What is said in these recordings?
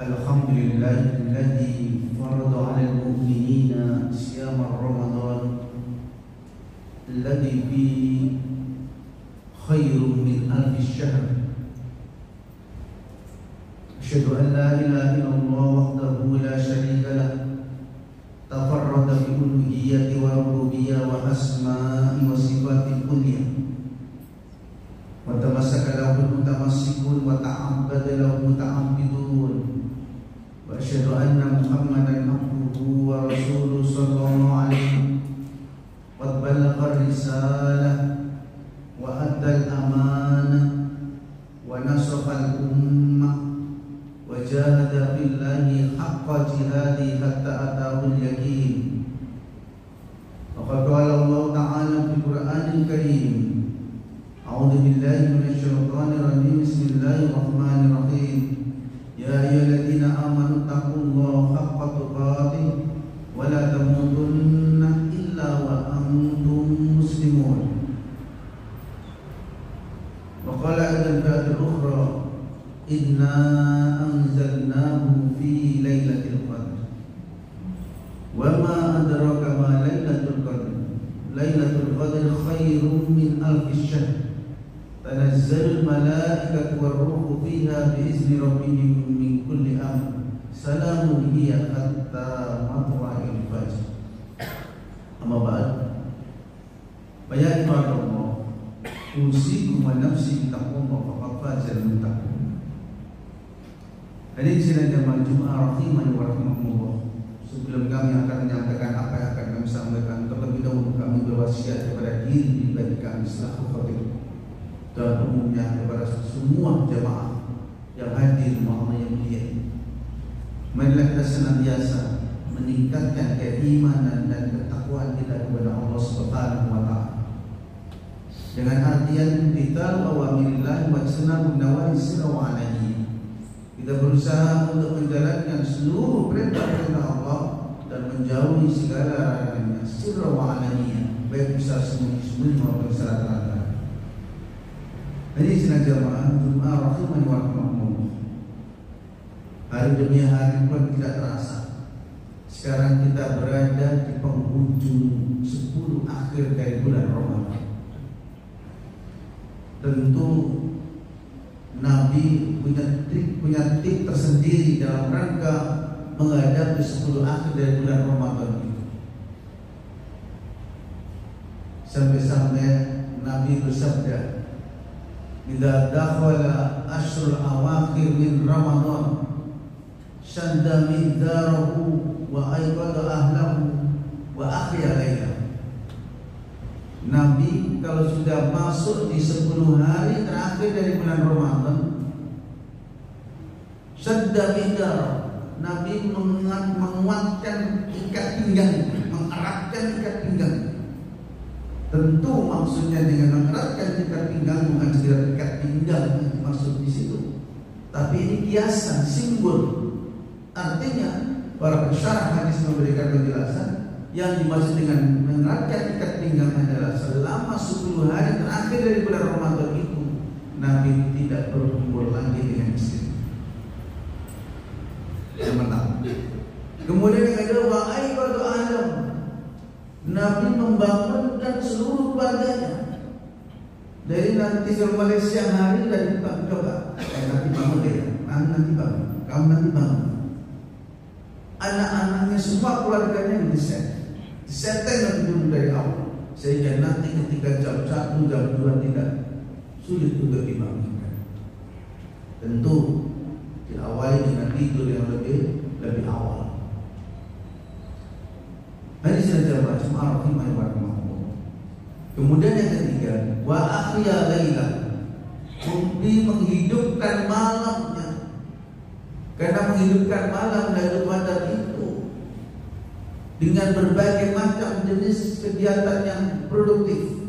Alhamdulillahilladzi farada 'alal mu'minina siyama Ramadan alladzi fihi khairun min alfi syahr. Asyhadu an la ilaha illallah wahdahu la syarika lah, tafarrada bi uluhiyyati wa rububiyyah wa asma'i wa sifatil kulliyah. Wa tamassaka lahu mutamassikun wa ta'abbada lahu muta'abbidun. Wa asyhadu anna Muhammadan abduhu wa rasuluhu sallallahu alaihi wa balagha risalah wa adda al-amanah wa nasaha al-ummah wa jahada fillahi haqqa jihadi hatta ataahu al-yaqin. Faqad qala Allah ta'ala fil Qur'anil Karim, a'udzu billahi minasy syaithanir rajim, bismillahirrahmanir rahim. Ya ayyuhalladzina amanu taqullaha haqqa tuqatih wa la tamutunna illa wa antum muslimun. Wa qala aidan fi ayatin ukhra, inna anzalnahu fi lailatul qadr. Wa ma adraka ma lailatul qadr. Lailatul qadr khairun min alfi syahr. Tanazzalul malaikatu war-ruhu fiha bi'izni rabbihim min kulli amr. Salamun hiya hatta matla'il fajr. Amma ba'd. Ya ibadallah, usikum wa nafsi bittaqwa faqad fazal muttaqun. Hadirin sidang jamaah Jumat rahimani wa rahimakumullah. Sebelum kami akan menyampaikan apa yang akan kami sampaikan, terlebih dahulu kami berwasiat kepada diri pribadi kami selaku khatib dan umumnya kepada semua jamaah yang hadir di rumah Allah yang mulia. Marilah kita senantiasa meningkatkan keimanan dan ketakwaan kita kepada Allah Subhanahu wa taala. Dengan artian kita awamirillah wa sunnah nawahi sirra wa alaniyyah. Kita berusaha untuk menjalankan seluruh perintah-perintah Allah dan menjauhi segala larangannya sirra wa alaniyyah, baik bisa sembunyi-sembunyi maupun secara terang. Ini sidang jamaah Jumat rahimani wa rahimakumullah. Hari demi hari pun tidak terasa. Sekarang kita berada di penghujung 10 akhir dari bulan Ramadan. Tentu Nabi punya trik tersendiri dalam rangka menghadapi 10 akhir dari bulan Ramadan itu. Sampai-sampai Nabi bersabda, idza dakhala ashrul awakhir min Ramadan shadda midarahu wa aybada ahlahu wa ahya laylah. Nabi kalau sudah masuk di 10 hari terakhir dari bulan Ramadan, shadda midarahu, Nabi menguatkan ikat pinggang, mengeratkan ikat pinggang. Tentu maksudnya dengan mengeratkan ikat pinggang bukan sekedar ikat pinggang maksud di situ, tapi ini kiasan, simbol. Artinya para pensyarah hadis memberikan penjelasan yang dimaksud dengan mengeratkan ikat pinggang adalah selama 10 hari terakhir dari bulan Ramadan itu Nabi tidak berkumpul lagi dengan istri. Yang pertama. Kemudian yang kedua, wa'aibadu alam, Nabi membangunkan seluruh keluarganya. Dari nanti selama siang hari dari coba, nanti bangun dia, nanti bangun, kamu nanti bangun. Anak-anaknya semua keluarganya disetting nanti dulu dari awal, sehingga nanti ketika jam 1, jam 2 tidak sulit untuk dibangunkan. Tentu diawali dengan tidur yang lebih awal. Hadis yang jamaah Jumat rahimani wa rahimakumullah. Kemudian yang ketiga, wa ahya lailah, menghidupkan malamnya. Karena menghidupkan malam Lailatul Qadar itu dengan berbagai macam jenis kegiatan yang produktif.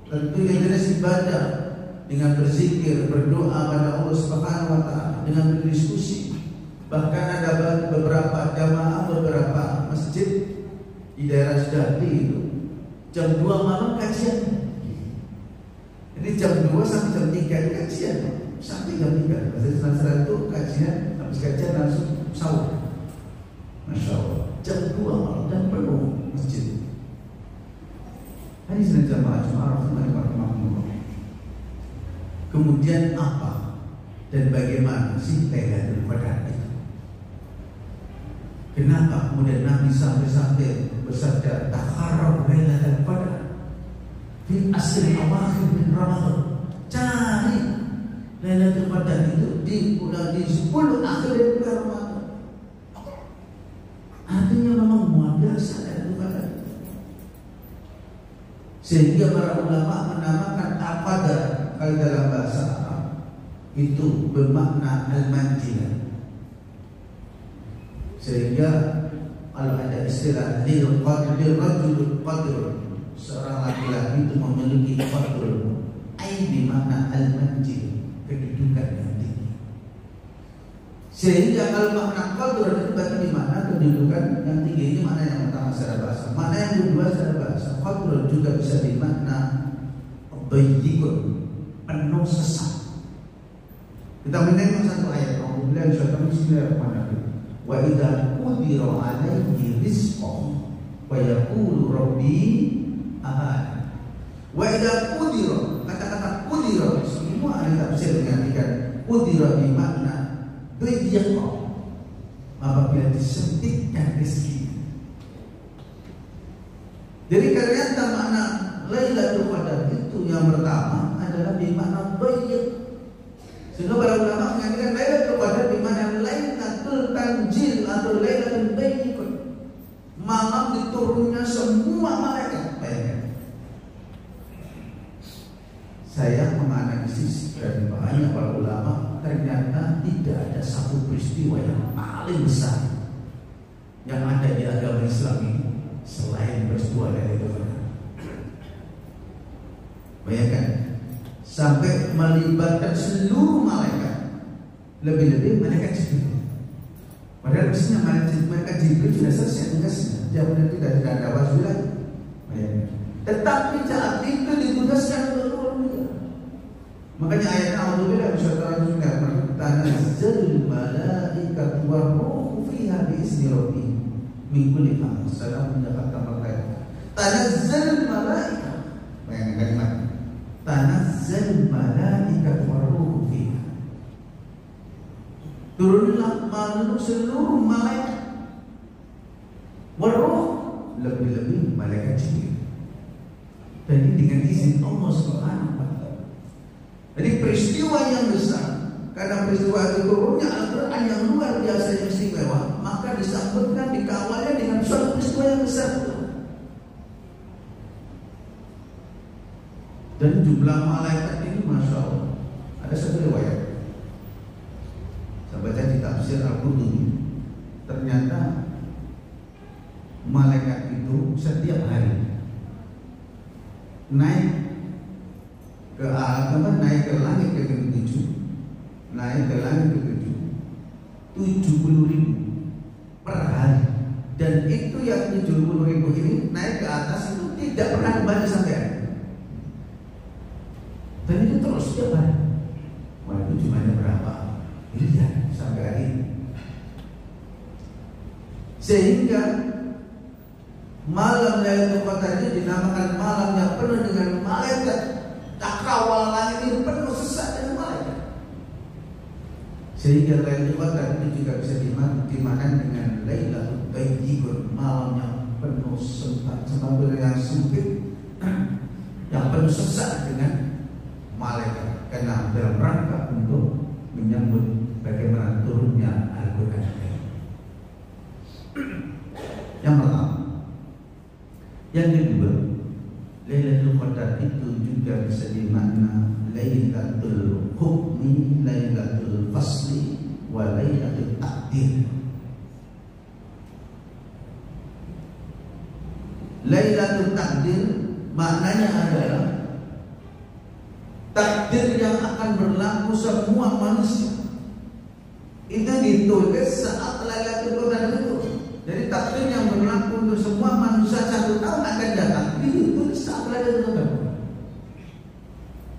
Tentu yang jenis ibadah, dengan berzikir, berdoa pada Allah Subhanahu wa taala, dengan berdiskusi. Bahkan ada beberapa jamaah, beberapa masjid di daerah Sedati itu jam 2 malam kajian. Jadi jam 2 sampai jam 3 itu kajian. sampai jam 3. Bahasa itu kajian, habis kajian langsung sahur. Masya Allah, jam 2 malam dan penuh masjid. Hadis dan jamaah Jumat rahimahullah. Kemudian apa dan bagaimana sih Lailatul Qadar itu? Kenapa kemudian Nabi sampai bersabda takharrab Lailatul Qadar fi asri awakhir min Ramadan. Cari Lailatul Qadar itu di 10 akhir dari bulan Ramadan. Artinya memang luar biasa Lailatul Qadar. Sehingga para ulama menamakan al-qadar kalau dalam bahasa Arab itu bermakna al-manjilah. Sehingga kalau ada istilah lil rajul qadr, seorang laki-laki itu memiliki qadr, ai bermakna al-manjil, kedudukan yang tinggi. Sehingga kalau makna qadr itu berarti di mana kedudukan yang tinggi. Ini makna yang pertama secara bahasa. Makna yang kedua secara bahasa, qadr juga bisa bermakna bayyikun, penuh sesak. Kita menengok satu ayat Alhamdulillah Bismillahirrahmanirrahim. Wa idza qudira alaihi rizqan wa yaqulu rabbi ahad. Wa idza qudira, kata-kata qudira semua ada tafsir mengartikan qudira bermakna bayyikun, apabila disempitkan rezeki. Jadi ternyata makna Lailatul Qadar itu yang pertama adalah bermakna bayyik. Sehingga para ulama mengatakan Lailatul Qadar bermakna Lailatul Tanzil atau Lailatul Bayyikun, malam diturunnya semua malaikat. Bayangkan. Saya menganalisis dari banyak para ulama, ternyata tidak ada satu peristiwa yang paling besar yang ada di agama Islam ini selain peristiwa Lailatul Qadar. Bayangkan, sampai melibatkan seluruh malaikat, lebih-lebih malaikat Jibril. Padahal mestinya malaikat Jibril sudah selesai tugasnya, dia benar tidak ada wajib lagi. Bayangkan. Tetapi saat itu ditugaskan untuk turun. Makanya ayatnya Alhamdulillah bisyaitanir tanazzalul malaikatu war-ruhu fiha bi'izni rabbihim min kulli amrin salamun hiya hatta matla'il. Tanazzalul malaikatu, bayangkan kalimat tanazzalul malaikatu war-ruhu fiha, turunlah makhluk seluruh malaikat, war-ruh lebih-lebih malaikat Jibril. Dan ini dengan izin Allah Subhanahu wa ta'ala. Jadi peristiwa yang besar, karena peristiwa itu turunnya Al-Quran yang luar biasa yang istimewa, maka disambutkan, dikawalnya dengan suatu peristiwa yang besar. Dan jumlah malaikat ini Masya Allah. Ada satu riwayat, saya baca di tafsir Al-Qurtubi, ternyata malaikat itu setiap hari naik ke naik ke langit ke-7, naik ke langit ke-7 70.000 per hari. Dan itu yang 70.000 ini naik ke atas itu tidak pernah kembali sampai hari. Dan itu terus setiap hari. Wah, itu jumlahnya berapa? Miliar sampai hari ini. Sehingga malam Lailatul Qadar ini dinamakan malam yang penuh dengan malaikat. Cakrawala langit ini penuh sesak dengan malaikat. Sehingga Lailatul Qadar itu juga bisa dimaknai dengan Lailatul Bayyikun, malam yang penuh sesak, yang sempit, yang penuh sesak dengan malaikat, karena dalam rangka untuk menyambut bagaimana turunnya Al-Quran. Yang pertama. Yang kedua, Lailatul Qadar itu juga bisa dimakna Lailatul Hukmi, Lailatul Fasli, wa Lailatul Takdir. Lailatul Takdir maknanya adalah takdir yang akan berlaku semua manusia. Itu ditulis saat Lailatul Qadar itu. Jadi takdir yang berlaku untuk semua manusia 1 tahun akan datang ditulis saat Lailatul Qadar.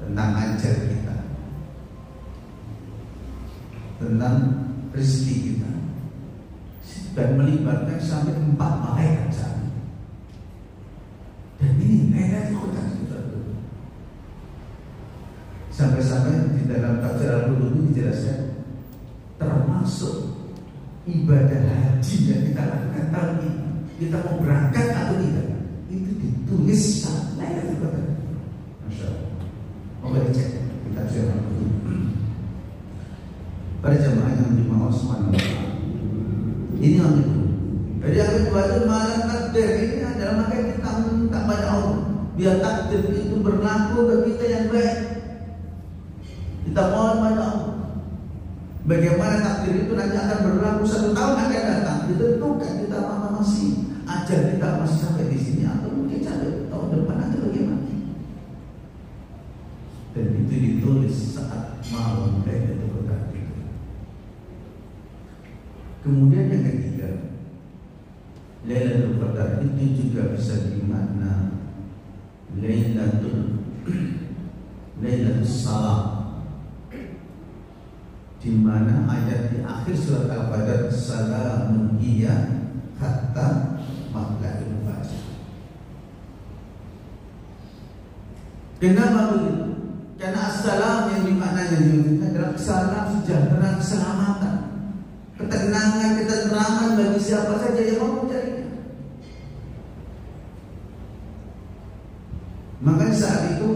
Tentang ajal kita, tentang rezeki kita, dan melibatkan sampai 4 malaikat sana. Dan ini Lailatul Qadar sampai-sampai di dalam tafsir Al-Qurtubi dijelaskan termasuk ibadah haji yang kita lakukan tahun ini. Kita mau berangkat atau tidak, itu ditulis Lailatul Qadar. Masya Allah. Coba dicek kita tafsir Al-Qurtubi. Para jemaah yang dimaksud Subhanahu wa ta'ala, ini yang kedua. Jadi yang kedua itu malam takdir ini adalah maka kita minta pada Allah biar takdir itu berlaku ke kita yang baik. Kita mohon pada Allah bagaimana takdir itu nanti akan berlaku 1 tahun akan datang. Ditentukan kita masih ajar kita masih sampai di sini atau mungkin sampai tahun depan atau bagaimana. Dan itu ditulis saat malam Lailatul Qadar. Kemudian yang ketiga, Lailatul Qadar itu juga bisa dimakna Lailatul Salam, di mana ayat di akhir surat Al-Qadar salamun hiya hatta matla'il fajr. Kenapa begitu? Karena assalam yang dimaknanya adalah salam sejahtera, keselamatan, ketenangan, ketenteraman bagi siapa saja yang mau mencarinya. Makanya saat itu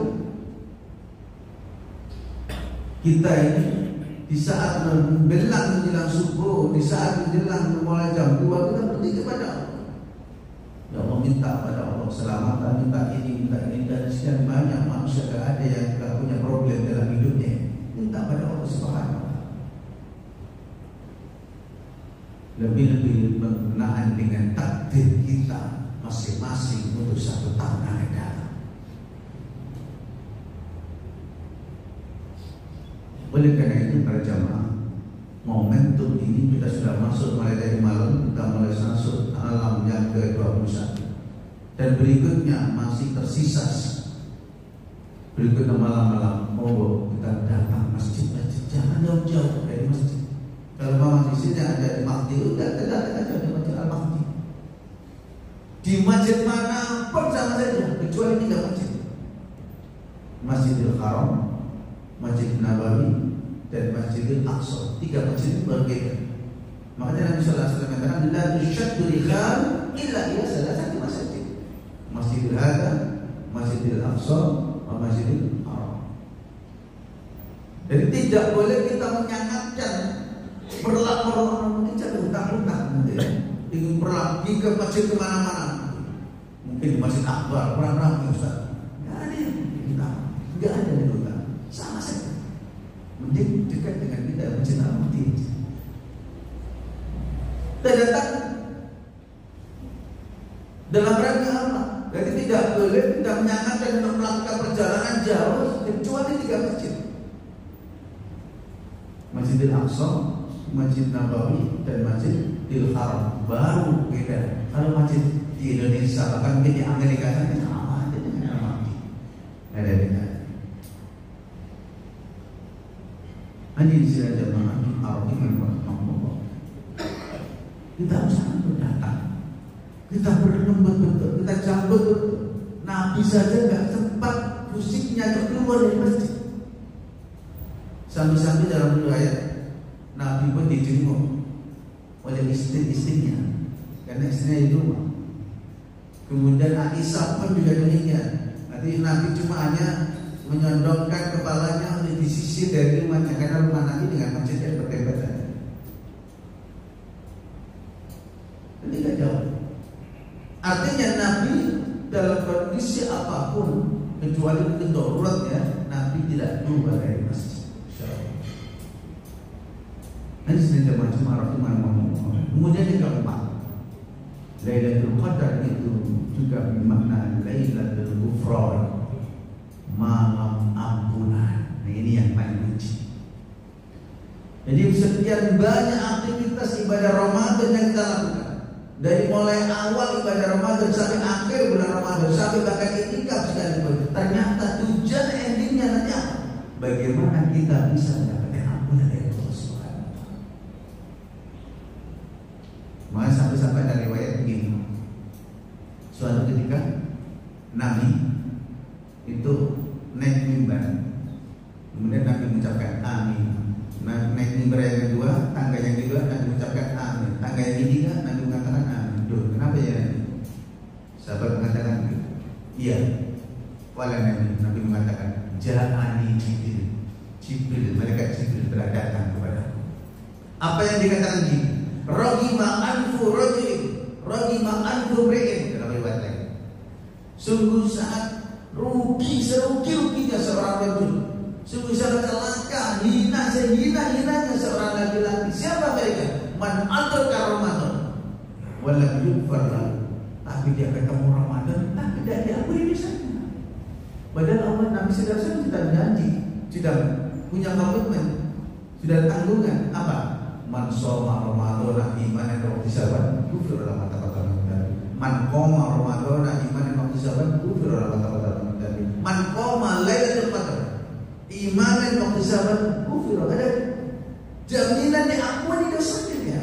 kita ini di saat menjelang subuh, di saat menjelang mulai jam 2 kita pergi kepada Allah. Ya Allah, minta pada Allah keselamatan, minta ini dan sekian banyak manusia tidak ada yang tidak punya problem dalam hidupnya. Minta pada Allah Subhanahu wa ta'ala. Lebih-lebih berkenaan dengan takdir kita masing-masing untuk 1 tahun akan datang. Oleh karena itu para jamaah, momentum ini kita sudah masuk mulai dari malam, kita mulai masuk alam yang ke-21, dan berikutnya masih tersisa. Berikutnya malam-malam kita datang masjid-masjid, jangan jauh-jauh dari masjid. Kalau memang di sini ada di Mahdi, udah datang aja di Masjid Al-Mahdi. Di masjid mana pun sama saja, kecuali 3 masjid: Masjidil Haram, Masjid Nabawi, dan Masjidil Aqsa. 3 masjid itu berbeda. Makanya Nabi sallallahu alaihi wasallam mengatakan la tushaddu rihal illa ila salasati masjid: Masjidil Hadza, Masjidil Aqsa, dan Masjidil Haram. Jadi tidak boleh kita menyangatkan berlapor mungkin jadi hutang-hutang ingin pergi ke masjid kemana-mana. Mungkin di Masjid Akbar perang-perang Ustaz, nggak ada yang hutang, nggak ada yang hutang, sama saja. Mending dekat dengan kita Masjid Al-Mahdi. Kita datang dalam rangka apa? Jadi tidak boleh kita menyangatkan untuk melakukan perjalanan jauh kecuali 3 masjid: Masjidil Aqsa, Masjid Nabawi, dan Masjidil Haram. Baru beda. Kalau masjid di Indonesia bahkan mungkin di Amerika kan sama aja dengan Al-Mahdi. Ada dengan hanya istilah jamaah argumen Allah. Kita usah datang, kita berlembut betul, kita cabut betul. Nabi saja nggak sempat musiknya keluar dari masjid. Sampai-sampai dalam riwayat Nabi pun dijenguk oleh istri-istrinya karena istrinya di rumah. Kemudian Aisyah pun juga demikian. Nanti Nabi cuma hanya menyondongkan kepalanya di sisi dari rumahnya karena rumah Nabi dengan masjidnya berdempet. Tidak jauh. Artinya Nabi dalam kondisi apapun kecuali mungkin darurat ya, Nabi tidak keluar dari masjid. Ini sedang macam arah. Kemudian yang keempat, Lailatul Qadar itu juga bermakna Lailatul Ghufran, malam ampunan. Nah, ini yang paling kunci. Jadi sekian banyak aktivitas ibadah Ramadan yang kita lakukan, dari mulai awal ibadah Ramadan sampai akhir bulan Ramadan, sampai bahkan itikaf sekalipun, ternyata tujuan endingnya nanti apa? Bagaimana kita bisa mendapatkan ampunan dari Allah Subhanahu wa ta'ala. Iya. Nabi mengatakan, Ja'ani Jibril. Jibril, malaikat Jibril telah datang kepadaku. Apa yang dikatakan Jibril? Raghima anfu rajulin, raghima anfu mri'in. Dalam riwayat lain, sungguh sangat rugi serugi-ruginya seorang rajul. Sungguh sangat celaka, hina sehina-hinanya seorang laki-laki. Siapa mereka? Man adraka Ramadan wa lam yughfar lahu. Tapi dia ketemu Ramadan, tapi tidak diampuni dosanya. Padahal Allah Nabi SAW sudah janji, sudah punya komitmen, sudah tanggungan. Apa? Man shoma Ramadan imanan wa ihtisaban ghufira lahu ma taqaddama min dhanbi. Man qama Ramadan imanan wa ihtisaban ghufira lahu ma taqaddama min dhanbi. Man qama lailatul qadar imanan wa ihtisaban ghufira. Ada jaminan diampuni dosanya dia.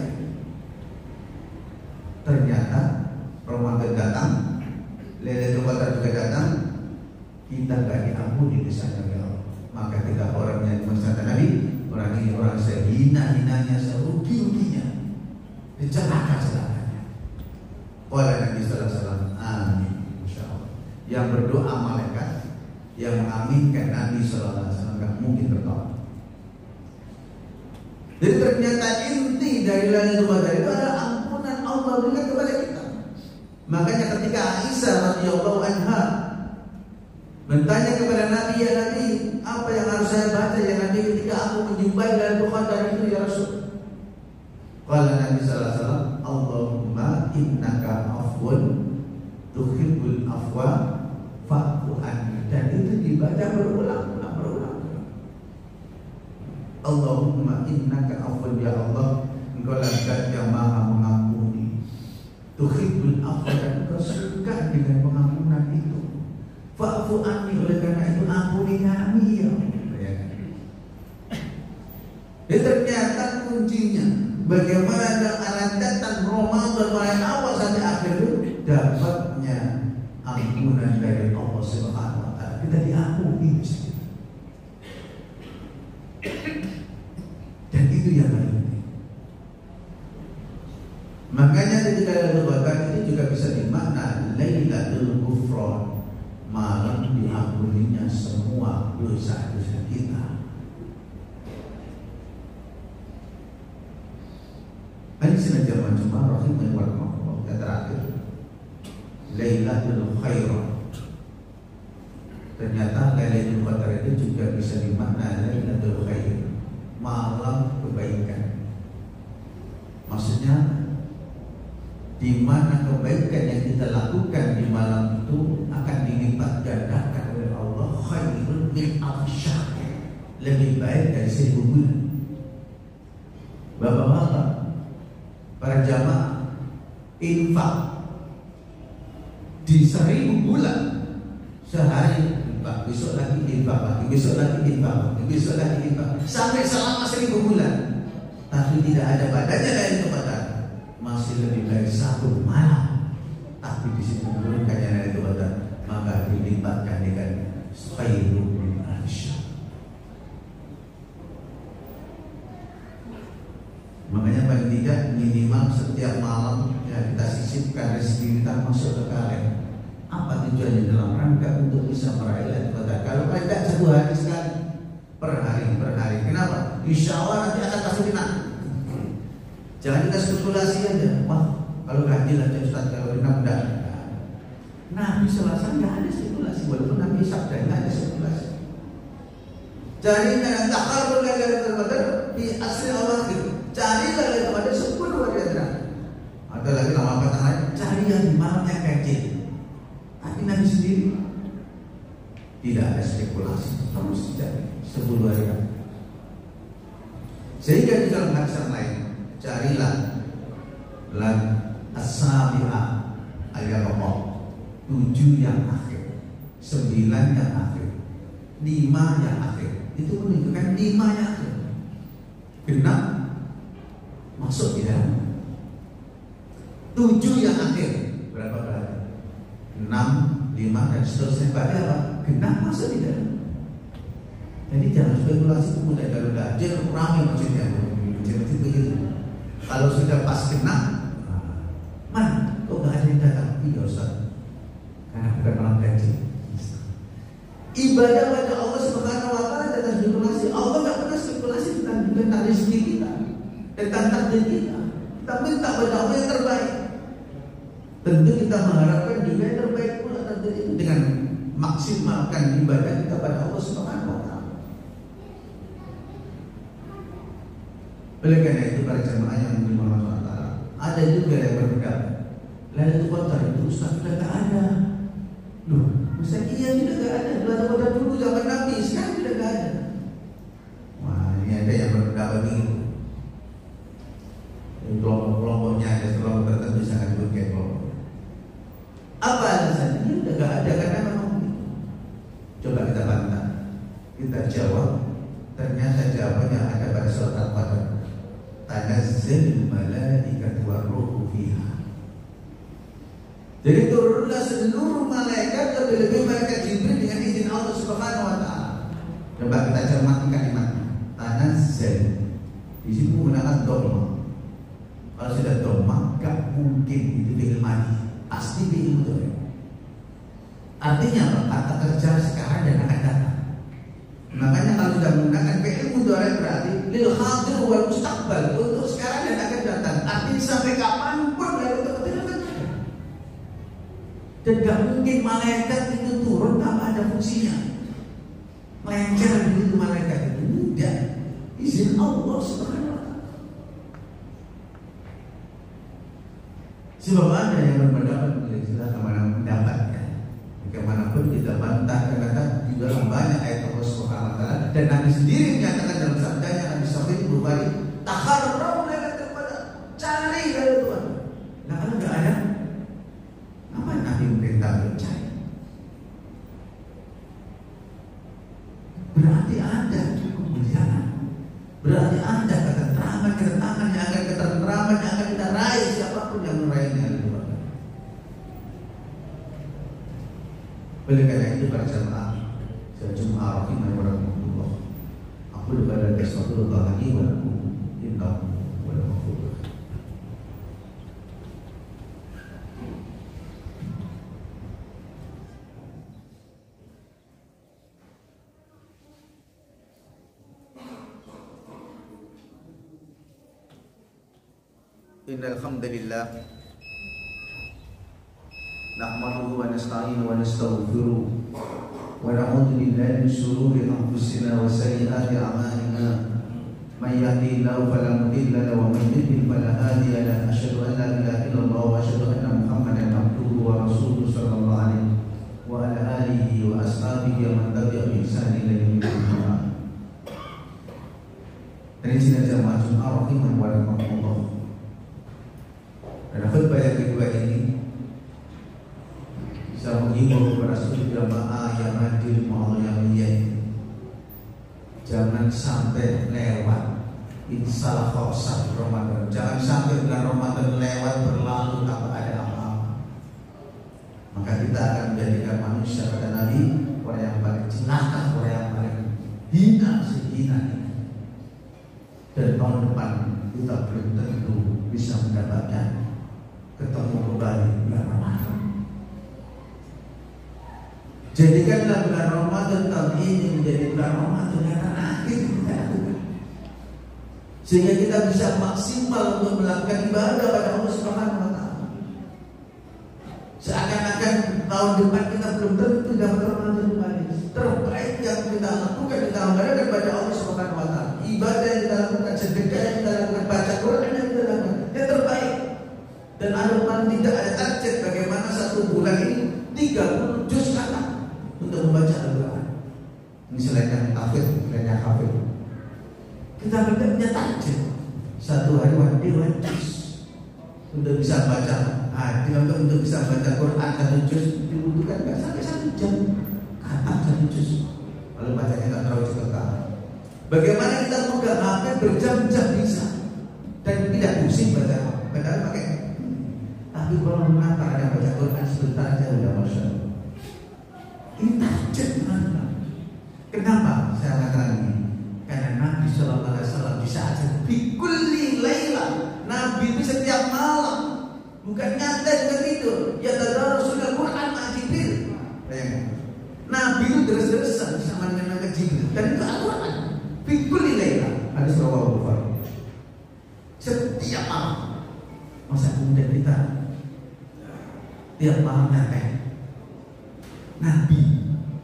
Ternyata Ramadan datang, Lailatul Qadar juga datang, kita gak diampuni dosanya ya Allah. Maka kita orang yang mensyaratkan Nabi, orang ini orang sehina-hinanya, serugi-ruginya, celaka-celakanya. Qala Nabi sallallahu alaihi wasallam, amin. Insyaallah. Yang berdoa malaikat, yang mengaminkan Nabi sallallahu alaihi wasallam gak mungkin tertolak. Jadi ternyata inti dari Lailatul Qadar itu adalah ampunan Allah berikan kepada kita. Makanya ketika Aisyah radhiyallahu anha bertanya kepada Nabi, ya Nabi, apa yang harus saya baca ya Nabi ketika aku menjumpai Lailatul Qadar itu ya Rasul? Qala Nabi sallallahu alaihi wasallam, Allahumma innaka afwun tuhibbul afwa fa'fu anni. Dan itu dibaca berulang-ulang. Allahumma innaka afwun, ya Allah, Engkau zat yang maha mengampuni. Tuhibbul afwa, dan Engkau suka dengan pengampunan itu. Fa'fu anni, oleh karena itu ampuni kami ya Allah. Dan ternyata kuncinya bagaimana akan datang Ramadan mulai awal sampai akhir itu dapatnya ampunan dari Allah Subhanahu wa taala. Kita diampuni. Dan itu yang paling penting. Makanya ketika Lailatul Qadar itu juga bisa dimakna Lailatul Ghufran, malam diampuninya semua dosa-dosa kita. Ini sengaja cuma rahimahullah yang terakhir Lailatul Khairan. Ternyata Lailatul Qadar itu juga bisa dimakna Lailatul Khair, malam kebaikan. Maksudnya di mana kebaikan yang kita lakukan di malam itu akan dilipat gandakan oleh Allah, khairun min alfi syahr, lebih baik dari 1000 bulan. Bapak-bapak, para jamaah, infak di 1000 bulan, sehari infak, besok lagi infak lagi, besok lagi infak lagi, besok lagi infak, sampai selama 1000 bulan. Tapi tidak ada badannya Lailatul Qadar, masih lebih dari 1 malam. Tapi di situ menurunkannya Lailatul Qadar, maka dilipatkan dengan khairun min alfi syahr. Makanya paling tidak minimal setiap malam ya kita sisipkan rezeki kita masuk ke kalian. Apa tujuannya? Dalam rangka untuk bisa meraih Lailatul Qadar. Kalau tidak 1 hari sekali, per hari. Kenapa? Insya Allah nanti akan masuk final. Jangan kita spekulasi aja. Wah, kalau ganjil aja Ustaz, kalau genap enggak. Nabi selasa nggak ada spekulasi, walaupun Nabi sabda nggak ada spekulasi. Cari takarrul Lailatul Qadar di asri awakhir. Cari Lailatul Qadar 10 hari terakhir. Ada lagi nama kata lain, cari yang di malamnya kecil. Tapi Nabi sendiri tidak ada spekulasi, terus cari 10 hari. Sehingga di dalam hadis yang lain, carilah as-sabi'ah al-yarqah, 7 yang akhir, 9 yang akhir, 5 yang akhir. Itu menunjukkan 5 yang akhir. Genap masuk di dalam. 7 yang akhir berapa berarti? 6, 5 dan seterusnya. Berarti apa? Genap masuk di dalam. Jadi jangan spekulasi itu mudah. Kalau udah aja kurangi maksudnya. Jadi begitu. Kalau sudah pas genap, mana? Kok nggak ada yang datang? Iya Ustaz, karena bukan malam ganjil. Ibadah pada Allah Subhanahu wa taala tentang spekulasi. Allah enggak pernah spekulasi tentang rezeki kita, tentang takdir kita. Kita minta pada Allah yang terbaik. Tentu kita mengharapkan juga yang terbaik pula takdir itu dengan maksimalkan ibadah kita pada Allah Subhanahu wa taala. Oleh karena itu para jemaah yang dimuliakan Allah Taala, ada juga yang berpendapat Lailatul Qadar itu Ustaz sudah tak ada. Loh, masa iya sudah tak ada? Lailatul Qadar dulu zaman Nabi, sekarang sudah tak ada. Wah, ini ada yang berpendapat begitu. Kelompok-kelompoknya ada kelompok tertentu sangat berkait kelompok. Apa alasannya? Ini sudah tak ada karena memang begitu. Coba kita bantah, kita jawab. Ternyata jawabannya ada pada surat Al-Qadar. Tanazzalul malaikatu war-ruhu fiha. Jadi turunlah seluruh malaikat, lebih-lebih malaikat Jibril dengan izin Allah Subhanahu wa taala. Coba kita cermati kalimatnya. Tanazzal. Di sini menggunakan dhamma. Kalau sudah dhamma, enggak mungkin itu fi'il madhi. Pasti fi'il mudhari. Artinya apa? Kata kerja sekarang dan akan datang. Makanya kalau sudah menggunakan fi'il mudhari berarti lil hadir wal mustaqbal, untuk sekarang dan akan datang. Artinya sampai kapanpun dari itu tidak ada. Dan gak mungkin malaikat itu turun tanpa ada fungsinya. Melencer begitu malaikat itu tidak. Izin Allah Subhanahu wa taala. Sebab ada yang berpendapat menjelaskan kemana pendapatnya. Bagaimanapun kita bantah karena di dalam banyak ayat Allah Subhanahu wa taala dan Nabi sendiri menyatakan dalam sabdanya Nabi Sahih Bukhari, "Takharrau lailatul qadar." Cari lailatul qadar. Nah, kalau enggak ada, apa Nabi memerintah mencari? Berarti ada kemuliaan. Berarti ada ketentraman yang akan kita raih siapapun yang meraihnya. Oleh karena itu para jemaah rahimani wa rahimakumullah, aku berada di suatu lagi wa innahu wal ghafur. Innal hamdalillah nahmaduhu wa nasta'inuhu wa nastaghfiruh wa na'udzu billahi min shururi anfusina wa sayyiati a'malina. May yahdihillahu fala mudilla lahu wa may yudlil fala hadiya lahu. Asyhadu an la ilaha illallah wa asyhadu anna Muhammadan abduhu wa rasuluhu sallallahu alaihi wa ala alihi wa ashabihi wa man tabi'ahum bi ihsan ila yaumil qiyamah. Dari sini jemaah rahimani wa rahimakumullah. Dan khutbah yang kedua ini bisa menghimbau kepada seluruh jamaah yang hadir mau yang mulia, jangan sampai lewat insalah khosat Ramadan. Jangan sampai bulan Ramadan lewat berlalu tanpa ada apa-apa. Maka kita akan menjadikan manusia kata Nabi orang yang paling celaka, orang yang paling hina sehina ini. Dan tahun depan kita belum tentu bisa mendapatkan ketemu kembali bulan Ramadan. Jadikanlah bulan Ramadan tahun ini menjadi bulan Ramadan yang terakhir kita lakukan, sehingga kita bisa maksimal untuk melakukan ibadah pada Allah Subhanahu wa taala. Seakan-akan tahun depan kita belum tentu dapat Ramadan kembali. Terbaik yang kita lakukan, kita memberikan pada Allah Subhanahu wa taala. Ibadah yang kita lakukan, sedekah yang kita lakukan, baca Quran yang kita lakukan, yang terbaik. Dan ada tidak ada target bagaimana satu bulan ini 30 juz kata untuk membaca Al-Quran. Ini selain yang hafid, selain yang hafid, kita punya target satu hari one juz untuk bisa baca. Untuk bisa baca Quran 1 juz dibutuhkan nggak sampai 1 jam, kata 1 juz. Kalau bacanya nggak terlalu cepat. Bagaimana kita memegang HP berjam-jam bisa dan tidak pusing baca, padahal pakai. Tapi kalau mengapa ada baca Quran sebentar saja sudah masya Allah. Ini target mana? Kenapa saya katakan ini? Karena Nabi Shallallahu Alaihi Wasallam bisa aja bikulli laila. Nabi itu setiap malam, bukan nyantai juga tidur. Ya tadarrusul Quran ma Jibril. Nabi itu deres-deresan sama dengan Nabi Jibril. Dan itu Al-Quran. Fikul ilaika. Ada surah Al-Bukhari. Setiap malam. Masa kemudian kita tiap malam nyantai. Nabi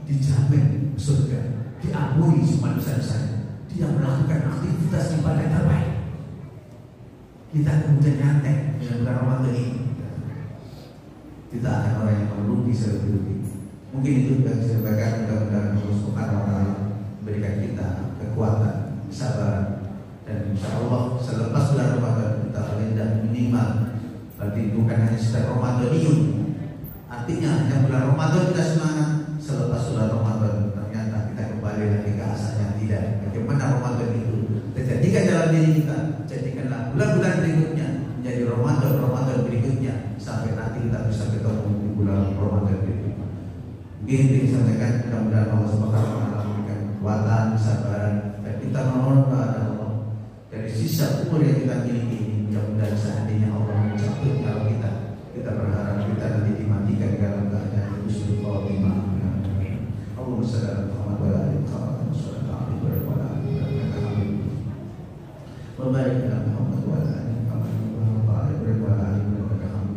dijamin surga, diampuni semua dosa-dosanya. Dia melakukan aktivitas ibadah terbaik. Kita kemudian nyantai dengan bulan Ramadan ini. Kita akan orang yang merugi serugi. Mungkin itu yang saya sampaikan. Mudah-mudahan Allah Subhanahu wa Ta'ala berikan kita kekuatan, kesabaran, dan insya Allah selepas bulan Ramadan kita paling minimal. Berarti bukan hanya sekedar Ramadaniun. Artinya hanya bulan Ramadan kita semangat. Selepas bulan Ramadan ternyata kita kembali lagi ke asalnya. Tidak. Bagaimana Ramadan itu kita jadikan dalam diri kita. Jadikanlah bulan-bulan berikutnya menjadi Ramadan berikutnya sampai nanti kita bisa ketemu di bulan Ramadan berikutnya. Mungkin disampaikan, mudah-mudahan Allah Subhanahu wa Ta'ala memberikan kekuatan, kesabaran, dan kita mohon kepada Allah dari sisa umur yang kita miliki ini. Mudah-mudahan seandainya Allah mencabut kalau kita berharap kita nanti dimandikan dalam keadaan husnul khotimah. Allahumma shalli ala Muhammad wa ala ali Muhammad wa sallallahu alaihi wa sallam. Wa barik ala Muhammad wa ala ali Muhammad wa ala ali wa ala ali wa sallam.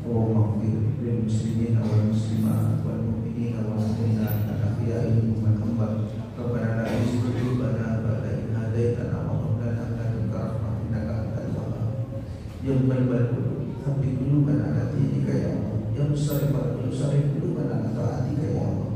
Allahumma ighfir lil muslimin wal muslimat wal mu'minin wal mu'minat al-ahya'i minhum wal amwat. Rabbana la tuzigh qulubana ba'da idh hadaytana wa hab lana min ladunka rahmah innaka antal wahhab. Ya muqallibal qulub tsabbit qulubana ala dinika ya Allah. Ya musarrifal qulub sarrif qulubana ala ta'atika ya Allah.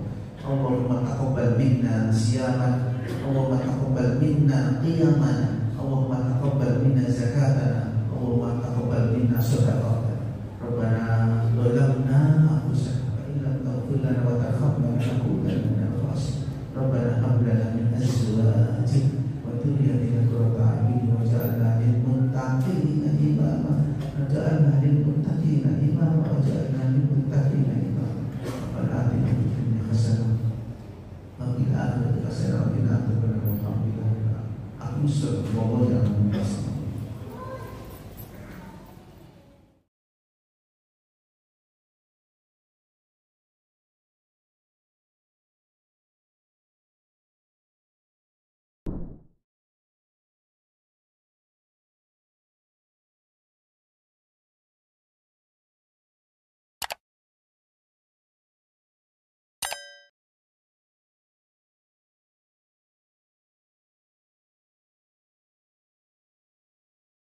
Allahumma taqabbal minna siyaman, Allahumma taqabbal minna qiyaman, Allahumma taqabbal minna zakatana, Allahumma taqabbal minna shadaqatana. Rabbana zalamna anfusana wa illam taghfir lana wa tarhamna lanakunanna minal khasirin. Rabbana hab lana min azwajina wa dhurriyyatina qurrata a'yun waj'alna lil muttaqina imama. Waj'alna lil muttaqina imama waj'alna lil muttaqina imama. Rabbana atina fid dunya hasanah wa qina adzabannar. Aku